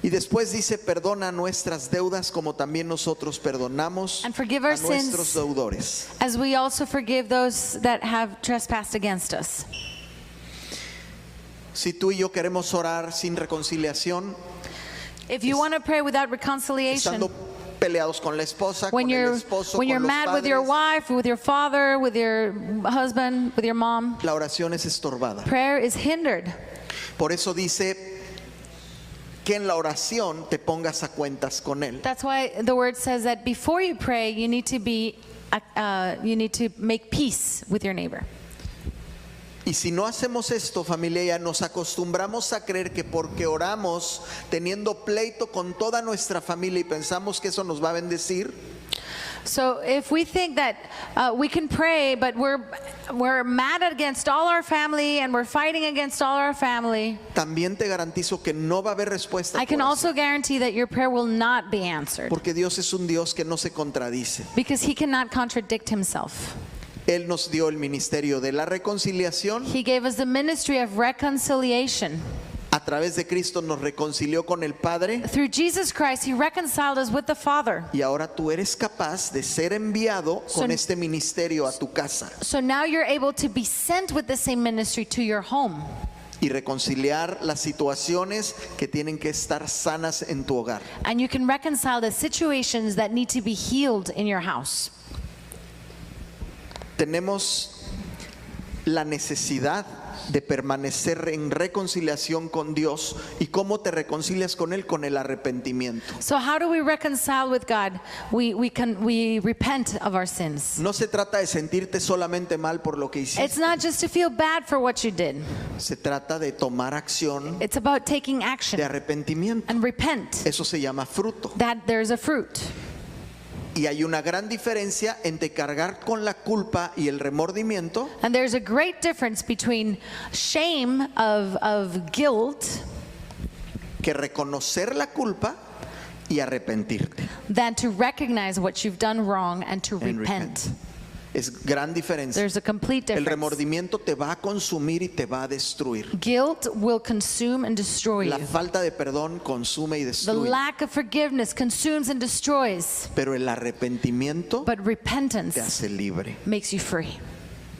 Y después dice, perdona nuestras deudas como también nosotros perdonamos And forgive a our nuestros sins deudores. as we also forgive those that have trespassed against us. Si tú y yo queremos orar sin reconciliación, If you want to pray without reconciliation, estando peleados con la esposa, when con el you're esposo, when you're con los mad with your padres, wife, with your father, with your husband, with your mom, la oración es estorbada. prayer is hindered. Por eso dice que en la oración te pongas a cuentas con Él. That's why the word says that before you pray, you need to make peace with your neighbor. Y si no hacemos esto, familia, ya nos acostumbramos a creer que porque oramos teniendo pleito con toda nuestra familia y pensamos que eso nos va a bendecir, So if we think that we can pray, but we're mad against all our family and we're fighting against all our family, también te garantizo que no va a haber respuesta. I can por eso. also guarantee that your prayer will not be answered, Porque Dios es un Dios que no se contradice. because he cannot contradict himself. Él nos dio el ministerio de la reconciliación. He gave us the ministry of reconciliation. A través de Cristo nos reconcilió con el Padre. Through Jesus Christ, he reconciled us with the Father. Y ahora tú eres capaz de ser enviado con este ministerio a tu casa So now you're able to be sent with the same ministry to your home y reconciliar las situaciones que tienen que estar sanas en tu hogar. and you can reconcile the situations that need to be healed in your house. Tenemos la necesidad de permanecer en reconciliación con Dios. ¿Y cómo te reconcilias con Él? Con el arrepentimiento. So how do we reconcile with God? We repent of our sins. No se trata de sentirte solamente mal por lo que It's hiciste. not just to feel bad for what you did. Se trata de tomar acción It's about taking de action arrepentimiento. and repent Eso se llama fruto. that there's a fruit. Y hay una gran diferencia entre cargar con la culpa y el remordimiento And there's a great difference between shame of guilt que reconocer la culpa y arrepentirte. than to recognize what you've done wrong and to And repent. Es gran diferencia. There's a complete El difference. remordimiento te va a consumir y te va a destruir. Guilt will consume and destroy La you. falta de perdón consume y The destruye. lack of forgiveness consumes and destroys. Pero el arrepentimiento But te repentance hace libre. makes you free.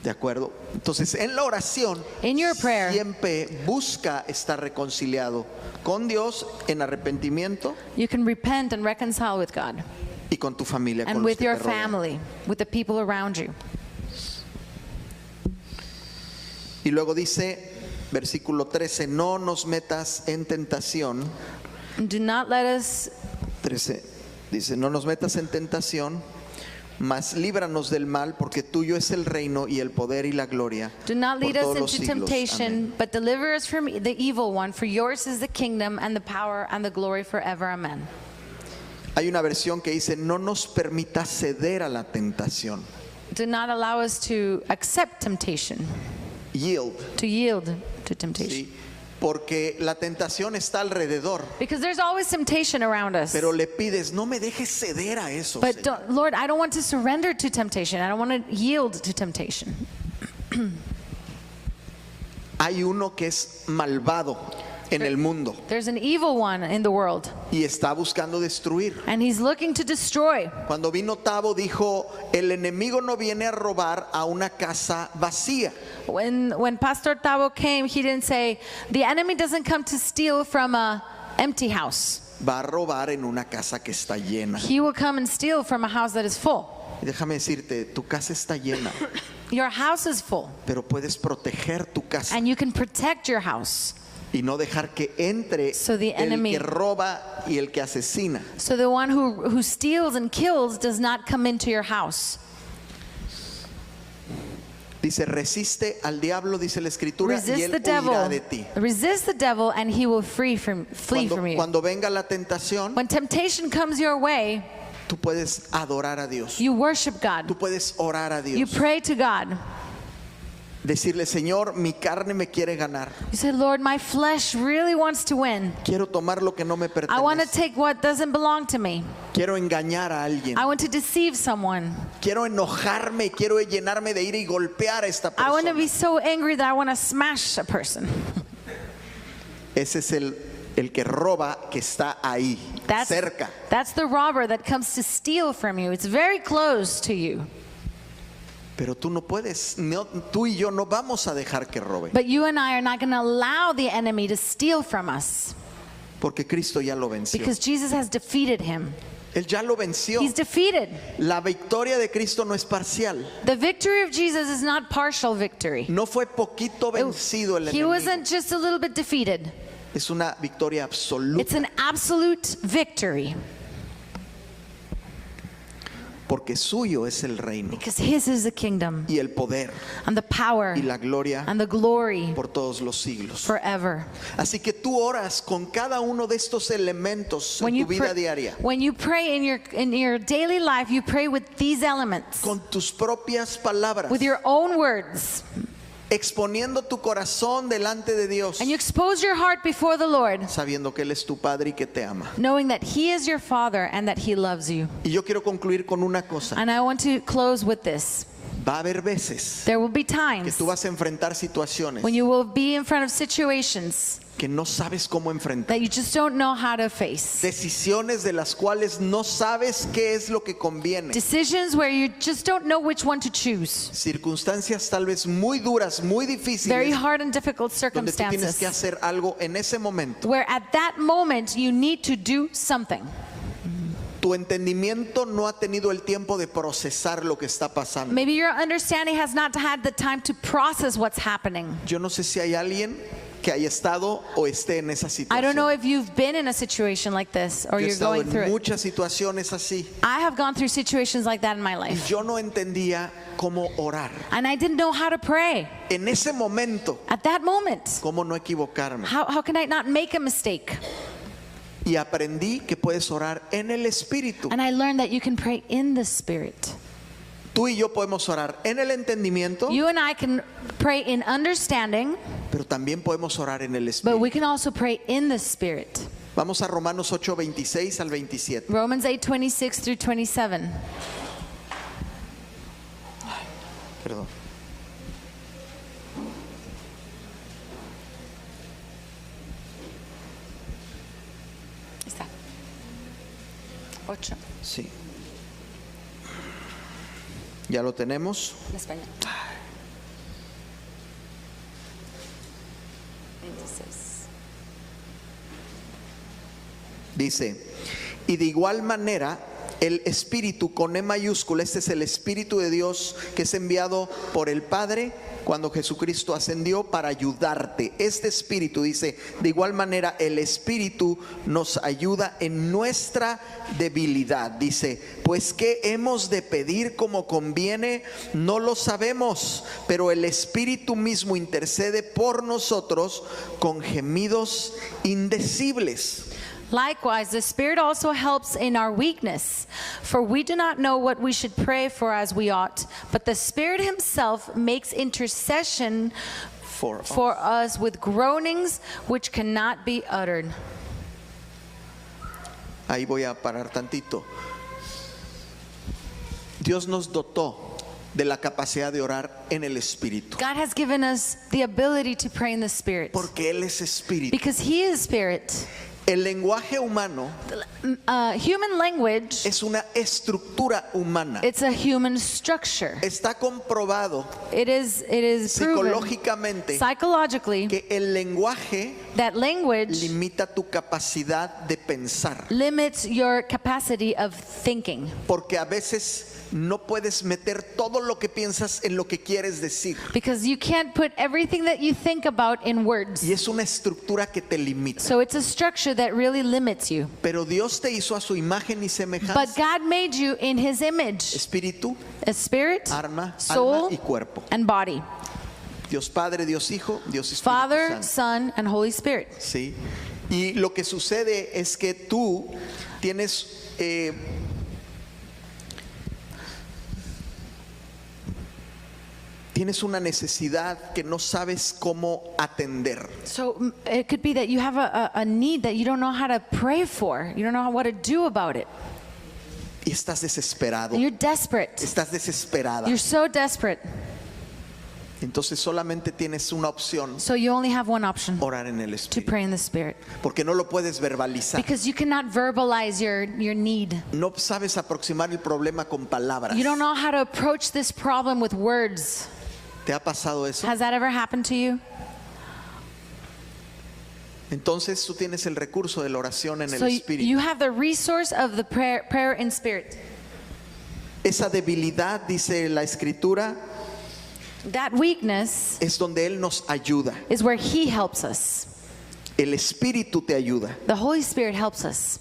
¿De acuerdo? Entonces, en la oración, In your prayer, siempre busca estar reconciliado con Dios en arrepentimiento you can repent and reconcile with God y con tu familia, con and los with que your te rodean. family, with the people around you. Y luego dice, versículo 13, no nos metas en tentación. Do not let us 13, dice, no nos metas en tentación, mas líbranos del mal, porque tuyo es el reino y el poder y la gloria do not por lead us todos los into siglos. temptation, Amén. but deliver us from the evil one. For yours is the kingdom and the power and the glory forever. Amen. Hay una versión que dice, no nos permita ceder a la tentación. Do not allow us to accept temptation, Yield. to yield to temptation. ¿Sí? Porque la tentación está alrededor, Because there's always temptation around us. pero le pides, no me dejes ceder a eso, But Señor. Lord, I don't want to surrender to temptation. I don't want to yield to temptation. Hay uno que es malvado en el mundo There's an evil one in the world, y está buscando destruir. and he's looking to destroy. Cuando vino Tabo dijo, el enemigo no viene a robar a una casa vacía. When Pastor Tavo came, he didn't say, the enemy doesn't come to steal from a empty house. Va a robar en una casa que está llena. He will come and steal from a house that is full. Y déjame decirte, tu casa está llena, Your house is full, pero puedes proteger tu casa. and you can protect your house. y no dejar que entre So the el enemy- que roba y el que asesina. So the one who steals and kills does not come into your house. Dice, resiste al diablo, dice la escritura, y Resist él the devil. huirá de ti. Resist the devil and he will flee from you. Cuando venga la tentación, When temptation comes your way, tú puedes adorar a Dios. you worship Tú God. puedes orar a You Dios. pray to God. Decirle, Señor, mi carne me quiere ganar. You say, Lord, my flesh really wants to win. Quiero tomar lo que no me I want to pertenece. take what doesn't belong to me. Quiero engañar a alguien. I want to deceive someone. Quiero enojarme, quiero llenarme de ira y golpear a esta I want to persona. be so angry that I want to smash a person. Ese es el que roba, que está ahí, cerca. That's the robber that comes to steal from you. It's very close to you. Pero tú no puedes, tú y yo no vamos a dejar que robe, But you and I are not going to allow the enemy to steal from us porque Cristo ya lo venció. because Jesus has defeated him. Él ya lo venció. He's defeated. La victoria de Cristo no es parcial. The victory of Jesus is not partial victory. No fue poquito vencido el He enemigo. wasn't just a little bit defeated. Es una victoria absoluta, It's an absolute victory porque suyo es el reino because his is the kingdom y el poder and the power y la gloria and the glory por todos los siglos. forever. Así que tú oras con cada uno de estos elementos en tu vida diaria, when you pray in your daily life, you pray with these elements, con tus propias palabras, with your own words, exponiendo tu corazón delante de Dios, and you expose your heart before the Lord, sabiendo que Él es tu Padre y que te ama. knowing that He is your Father and that He loves you. Y yo quiero concluir con una cosa. And I want to close with this. Va a haber veces There will be que times tú vas a enfrentar situaciones when you will be in front of situations que no sabes cómo enfrentar. that you just don't know how to face. Decisiones de las cuales no sabes qué es lo que conviene. Decisions where you just don't know which one to choose. Circunstancias tal vez muy duras, muy Very difíciles, hard and difficult donde tú tienes circumstances que hacer algo en ese momento. where at that moment you need to do something. Tu entendimiento no ha tenido el tiempo de procesar lo que está pasando. Maybe your understanding has not had the time to process what's happening. Yo no sé si hay alguien que haya estado o esté en esa I don't know situación. if you've been in a situation like this or Yo he you're estado going en through it. muchas situaciones así I have gone through situations like that in my y life. yo no entendía cómo orar. And I didn't know how to pray. En ese momento, At that moment, cómo no equivocarme. how can I not make a mistake? Y aprendí que puedes orar en el Espíritu. And I learned that you can pray in the Spirit. Tú y yo podemos orar en el entendimiento, You and I can pray in understanding, pero también podemos orar en el but we Espíritu. can also pray in the Spirit. Vamos a Romanos 8, 26 al 27. Romans 8:26 through 27. Perdón. Está. 8. Sí. Ya lo tenemos. En español. 26. Dice, y de igual manera el Espíritu con E mayúscula, este es el Espíritu de Dios que es enviado por el Padre cuando Jesucristo ascendió para ayudarte. Este Espíritu, dice, de igual manera el Espíritu nos ayuda en nuestra debilidad. Dice, pues ¿qué hemos de pedir como conviene? No lo sabemos, pero el Espíritu mismo intercede por nosotros con gemidos indecibles. Likewise, the Spirit also helps in our weakness, for we do not know what we should pray for as we ought, but the Spirit Himself makes intercession for us with groanings which cannot be uttered. Ahí voy a parar tantito. Dios nos dotó de la capacidad de orar en el Espíritu, God has given us the ability to pray in the Spirit porque Él es Espíritu. because He is Spirit. El lenguaje humano Human language, es una estructura humana. it's a human structure. Está comprobado It is proven psicológicamente psychologically que el lenguaje That language limita tu capacidad de pensar, limits your capacity of thinking. porque a veces no puedes meter todo lo que piensas en lo que quieres decir. Because you can't put everything that you think about in words. Y es una estructura que te limita. So it's a structure that really limits you. Pero Dios te hizo a su imagen y But semejanza. God made you in His image, Espíritu, a spirit, alma soul, y cuerpo. and body. Dios Padre, Dios Hijo, Dios Espíritu Father, Santo. Son, and Holy Spirit. ¿Sí? Y lo que sucede es que tú tienes tienes una necesidad que no sabes cómo atender. So it could be that you have a need that you don't know how to pray for. You don't know what to do about it. Y estás desesperado. And you're desperate. Estás desesperada. You're so desperate. Entonces solamente tienes una opción: So you only have one option, orar en el to Espíritu. pray in the Spirit. Porque no lo puedes verbalizar. Because you cannot verbalize your need. No sabes aproximar el problema con palabras. You don't know how to approach this problem with words. ¿Te ha pasado eso? Has that ever happened to you? Entonces tú tienes el recurso de la oración en el So Espíritu. you have the resource of the prayer in spirit. Esa debilidad, dice la Escritura, That weakness es donde Él nos ayuda. is where He helps us. El Espíritu te ayuda. The Holy Spirit helps us.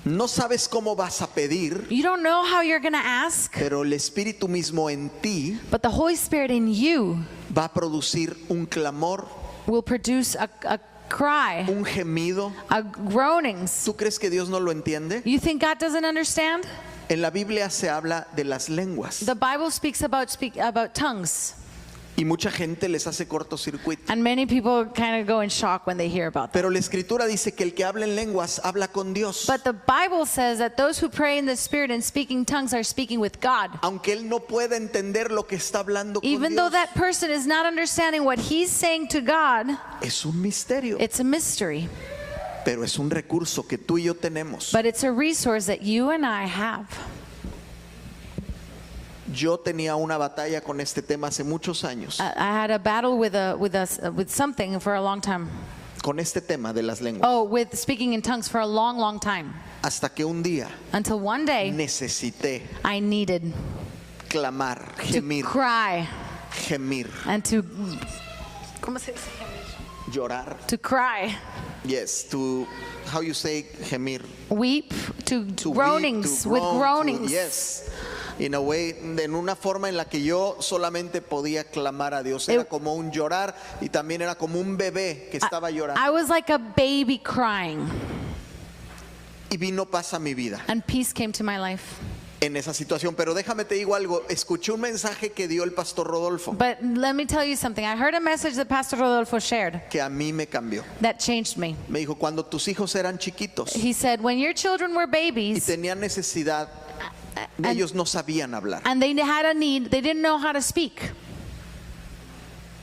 No sabes cómo vas a pedir, You don't know how you're going to ask, pero el Espíritu mismo en ti but the Holy Spirit in you va a producir un clamor, will produce a cry, un gemido. a groanings. ¿Tú crees que Dios no lo entiende? You think God doesn't understand? En la Biblia se habla de las lenguas The Bible speaks about tongues, y mucha gente les hace cortocircuito. and many people kind of go in shock when they hear about that. Pero la Escritura dice que el que habla en lenguas habla con Dios. But the Bible says that those who pray in the Spirit and speaking tongues are speaking with God. Aunque él no pueda entender lo que está hablando con Even though Dios, that person is not understanding what he's saying to God, es un misterio, it's a mystery. pero es un recurso que tú y yo tenemos. But it's a resource that you and I have. Yo tenía una batalla con este tema hace muchos años, I had a battle with something for a long time. con este tema de las lenguas, Oh, with speaking in tongues for a long, long time. hasta que un día Until one day necesité I needed clamar, to gemir, cry gemir, and to ¿cómo se dice? llorar. To cry, Yes, to, how you say gemir? weep, to To groanings, weep, to with groan, groanings. yes. In a way, en una forma en la que yo solamente podía clamar a Dios. Era como un llorar y también era como un bebé que estaba llorando. I was like a baby crying, Y vino paz a mi vida and peace came to my life. en esa situación. Pero déjame te digo algo. Escuché un mensaje que dio el pastor Rodolfo But let me tell you something. I heard a message that Pastor Rodolfo shared que a mí me cambió. that changed me. Me dijo, cuando tus hijos eran chiquitos He said, when your children were y babies tenían necesidad, ellos no sabían hablar, and they had a need, they didn't know how to speak.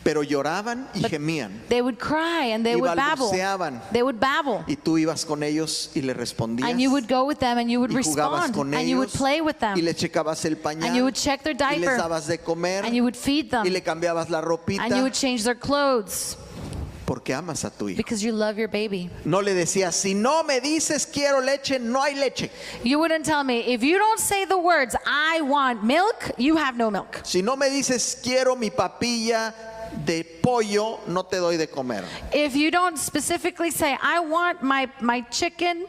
pero lloraban y gemían. They would cry and they Y would babble. balbuceaban. They would babble. Y tú ibas con ellos y le respondías. And you would go with them and you would Y jugabas respond. con And you would ellos play with y them. le checabas el pañal And you would check their y les diaper. dabas de comer And you would feed them. y le cambiabas la ropita And you would change their clothes porque amas a tu hijo. because you love your baby. No le decías, si no me dices quiero leche, no hay leche. You wouldn't tell me, if you don't say the words, I want milk, you have no milk. Si no me dices quiero mi papilla de pollo, no te doy de comer. If you don't specifically say, I want my chicken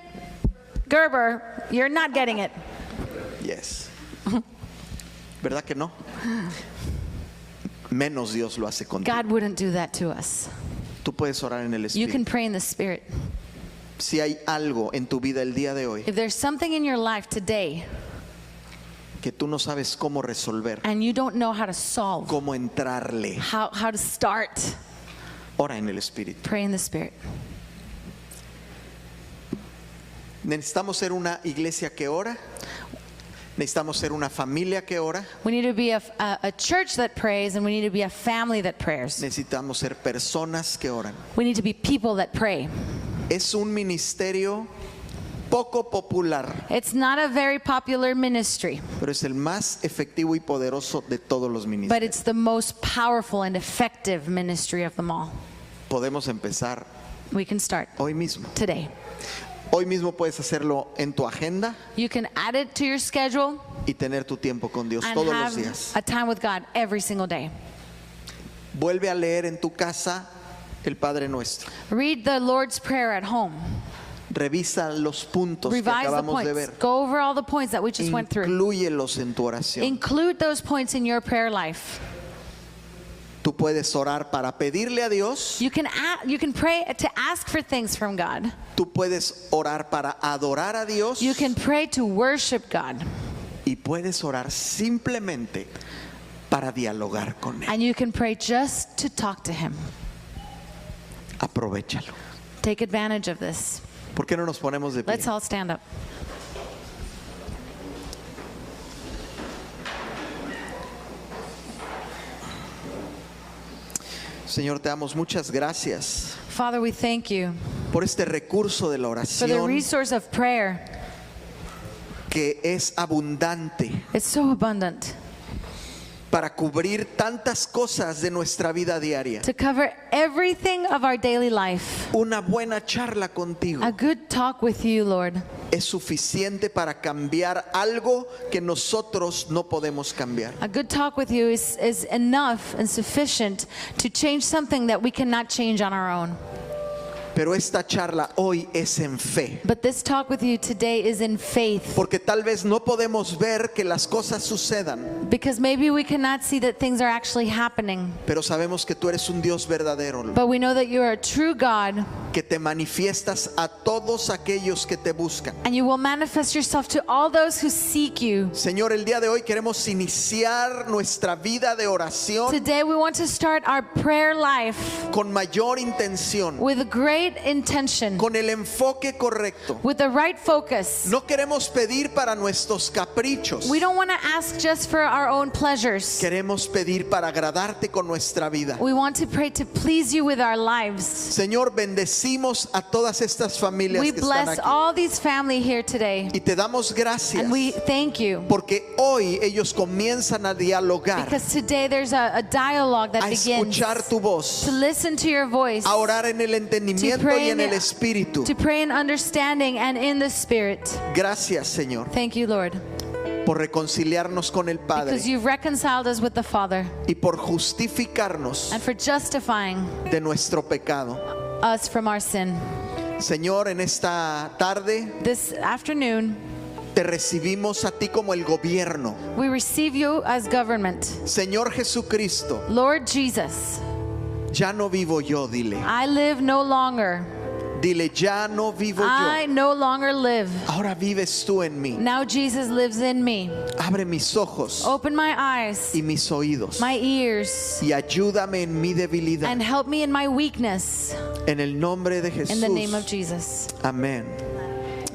Gerber, you're not getting it. Yes. ¿Verdad que no? Menos Dios lo hace contigo. God wouldn't do that to us. Tú puedes orar en el You can Espíritu. pray in the Spirit. Si hay algo en tu vida el día de hoy If there's something in your life today que tú no sabes cómo resolver, and you don't know how to solve, cómo entrarle, how to start, ora en el Espíritu. pray in the Spirit. Necesitamos ser una iglesia que ora. Necesitamos ser una familia que ora. We need to be a church that prays, and we need to be a family that prays. Necesitamos ser personas que oran. We need to be people that pray. Es un ministerio poco popular, It's not a very popular ministry, pero es el más efectivo y poderoso de todos los but ministerios. it's the most powerful and effective ministry of them all. Podemos empezar We can start hoy mismo. today. Hoy mismo puedes hacerlo en tu agenda You can add it to your schedule y tener tu tiempo con Dios and todos los have días. a time with God every single day. Vuelve a leer en tu casa el Padre Nuestro. Read the Lord's Prayer at home. Revisa los puntos que Revise the acabamos de points. ver. Go over all the points that we just went through. Inclúyelos en tu oración. Include those points in your prayer life. Tú puedes orar para pedirle a Dios. You can pray to ask for things from God. Tú puedes orar para adorar a Dios. You can pray to worship God. Y puedes orar simplemente para dialogar con Él. And you can pray just to talk to Him. Aprovéchalo. Take advantage of this. ¿Por qué no nos ponemos de pie? Let's all stand up. Señor, te damos muchas gracias Father, we thank you por este recurso de la for the oración resource of prayer. que es abundante It's so abundant para cubrir tantas cosas de nuestra vida diaria. to cover everything of our daily life. Una buena charla contigo A good talk with you, Lord, es suficiente para cambiar algo que nosotros no podemos cambiar. a good talk with you is enough and sufficient to change something that we cannot change on our own. Pero esta charla hoy es en fe. But this talk with you today is in faith, Porque tal vez no podemos ver que las cosas sucedan, because maybe we cannot see that things are actually happening. pero sabemos que tú eres un Dios verdadero, But we know that you are a true God, que te manifiestas a todos aquellos que te buscan. and you will manifest yourself to all those who seek you. Señor, el día de hoy queremos iniciar nuestra vida de oración Today we want to start our prayer life con mayor intención, with a great intention, con el enfoque correcto. with the right focus. No queremos pedir para nuestros caprichos. We don't want to ask just for our own pleasures. Queremos pedir para agradarte con nuestra vida. We want to pray to please you with our lives. Señor, bendecimos a todas estas familias We que están bless aquí. all these family here today, Y te damos gracias and we thank you porque hoy ellos comienzan a dialogar, because today there's a dialogue that a begins escuchar tu voz, to listen to your voice, a orar en el entendimiento y en el espíritu. to pray in understanding and in the Spirit. Gracias, Señor, Thank you, Lord, por reconciliarnos con el Padre because you've reconciled us with the Father y por justificarnos and for justifying de nuestro pecado. us from our sin. Señor, en esta tarde This afternoon, te recibimos a ti como el gobierno. we receive you as government. Señor Jesucristo, Lord Jesus, ya no vivo yo, dile. I live no longer. Dile, ya no vivo I yo. no longer live. Ahora vives tú en mí. Now Jesus lives in me. Abre mis ojos Open my eyes, y mis oídos my ears, y ayúdame en mi debilidad. and help me in my weakness. En el nombre de Jesús. In the name of Jesus. Amén.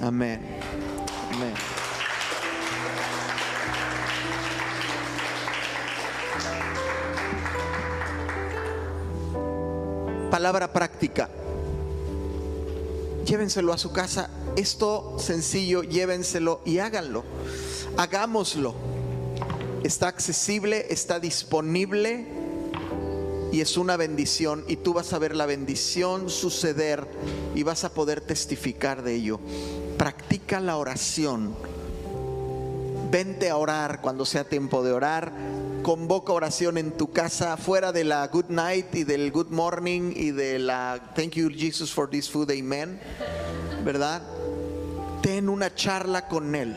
Amén. Amén. Palabra práctica. Llévenselo a su casa. Esto sencillo, llévenselo y háganlo. Hagámoslo. Está accesible, está disponible y es una bendición. Y tú vas a ver la bendición suceder y vas a poder testificar de ello. Practica la oración. Vente a orar cuando sea tiempo de orar. Convoca oración en tu casa, fuera de la good night y del good morning y de la thank you Jesus for this food, amen, ¿verdad? Ten una charla con Él.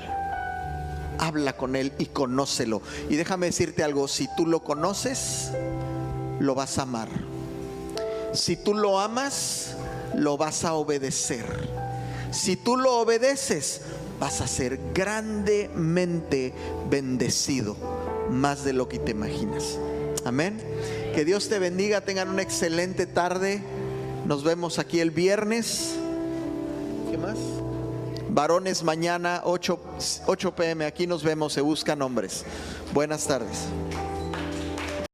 Habla con Él y conócelo. Y déjame decirte algo, si tú lo conoces, lo vas a amar. Si tú lo amas, lo vas a obedecer. Si tú lo obedeces, vas a ser grandemente bendecido, más de lo que te imaginas. Amén. Que Dios te bendiga, tengan una excelente tarde. Nos vemos aquí el viernes. ¿Qué más? Varones mañana 8 p.m. Aquí nos vemos, se buscan hombres. Buenas tardes.